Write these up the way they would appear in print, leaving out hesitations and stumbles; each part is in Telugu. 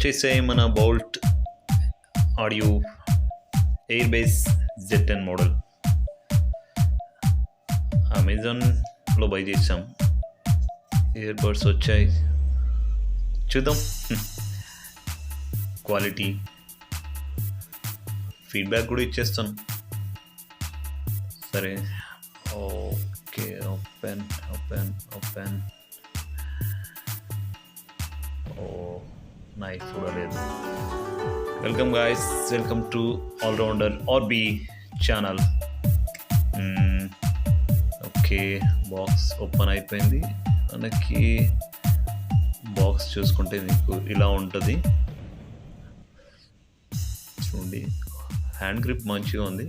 వచ్చేసాయి మన Boult audio Airbass Z10 model. అమెజాన్లో బై చేసాం. ఇయర్ బడ్స్ వచ్చాయి, చూద్దాం క్వాలిటీ ఫీడ్బ్యాక్ కూడా ఇచ్చేస్తాను. సరే, okay, open open open. Knife కూడా లేదు. Welcome guys, welcome to allrounder RB channel. Okay, box open అయిపోయింది. మనకి బాక్స్ చూసుకుంటే మీకు ఇలా ఉంటుంది. చూడండి, హ్యాండ్ గ్రిప్ మంచిగా ఉంది.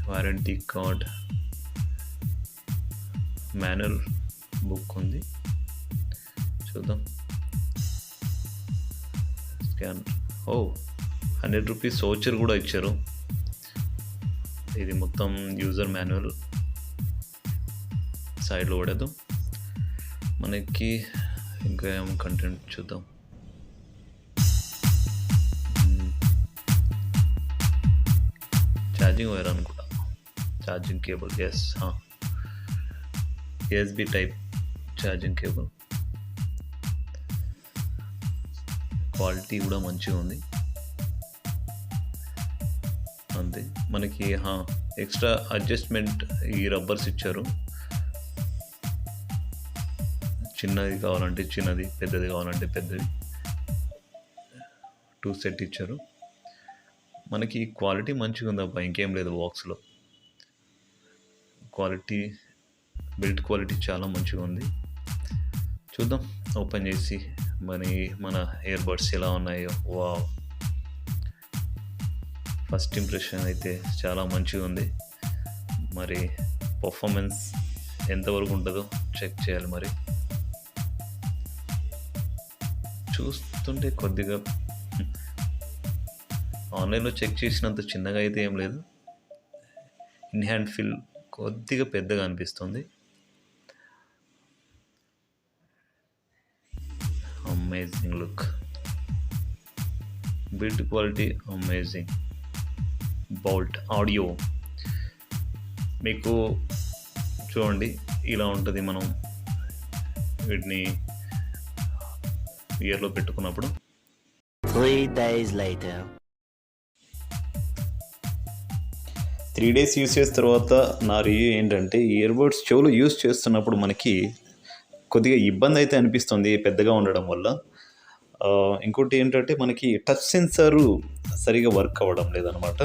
వారంటీ కార్డ్, మాన్యువల్ బుక్ ఉంది. చూద్దాం. స్కాన్. 100 రూపీస్ వోచర్ కూడా ఇచ్చారు. ఇది మొత్తం యూజర్ మాన్యువల్. సైడ్లో పడదు. మనకి ఇంకా ఏం కంటెంట్ చూద్దాం. ఛార్జింగ్ వైర్ అనుకుంటా, charging cable. Yes, USB type charging cable. Quality కూడా మంచిగా ఉంది. అంతే. మనకి ఎక్స్ట్రా అడ్జస్ట్మెంట్ ఈ రబ్బర్స్ ఇచ్చారు. చిన్నది కావాలంటే చిన్నది, పెద్దది కావాలంటే పెద్దది. 2 సెట్ ఇచ్చారు. మనకి క్వాలిటీ మంచిగా ఉంది అబ్బా, ఇంకేం లేదు బాక్స్లో. క్వాలిటీ, బిల్డ్ క్వాలిటీ చాలా మంచిగా ఉంది. చూద్దాం ఓపెన్ చేసి మన ఇయర్ బడ్స్ ఎలా ఉన్నాయో. వావ్, ఫస్ట్ ఇంప్రెషన్ అయితే చాలా మంచిగా ఉంది. మరి పర్ఫార్మెన్స్ ఎంతవరకు ఉంటుందో చెక్ చేయాలి. మరి చూస్తుంటే కొద్దిగా ఆన్లైన్లో చెక్ చేసినంత చిన్నగా అయితే ఏం లేదు. ఇన్ హ్యాండ్ ఫీల్ కొద్దిగా పెద్దగా అనిపిస్తుంది. Amazing look, build quality amazing. Boult audio మీకు చూడండి ఇలా ఉంటుంది. మనం వీటిని ఇయర్లో పెట్టుకున్నప్పుడు 3 days later. 3 days యూస్ చేసిన తర్వాత నా రివ్యూ ఏంటంటే, ఇయర్ బడ్స్ చెవులు యూస్ చేస్తున్నప్పుడు మనకి కొద్దిగా ఇబ్బంది అయితే అనిపిస్తుంది పెద్దగా ఉండడం వల్ల. ఇంకోటి ఏంటంటే, మనకి టచ్ సెన్సారు సరిగా వర్క్ అవ్వడం లేదనమాట.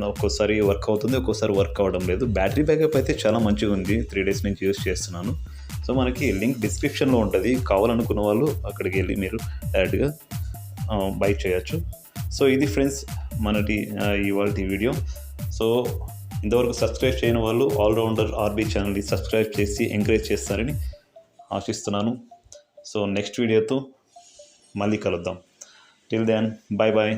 ఒక్కోసారి వర్క్ అవుతుంది, ఒక్కోసారి వర్క్ అవ్వడం లేదు. బ్యాటరీ బ్యాకప్ అయితే చాలా మంచిగా ఉంది. 3 days నుంచి యూస్ చేస్తున్నాను. సో మనకి లింక్ డిస్క్రిప్షన్లో ఉంటుంది. కావాలనుకున్న వాళ్ళు అక్కడికి వెళ్ళి మీరు డైరెక్ట్గా బై చేయొచ్చు. సో ఇది ఫ్రెండ్స్ ఇవాళ వీడియో. సో ఇంతవరకు సబ్స్క్రైబ్ చేయని వాళ్ళు ఆల్రౌండర్ ఆర్బీ ఛానల్ని సబ్స్క్రైబ్ చేసి ఎంకరేజ్ చేస్తారని ఆశిస్తున్నాను. సో నెక్స్ట్ వీడియోతో మళ్ళీ కలుద్దాం. Till then, bye bye.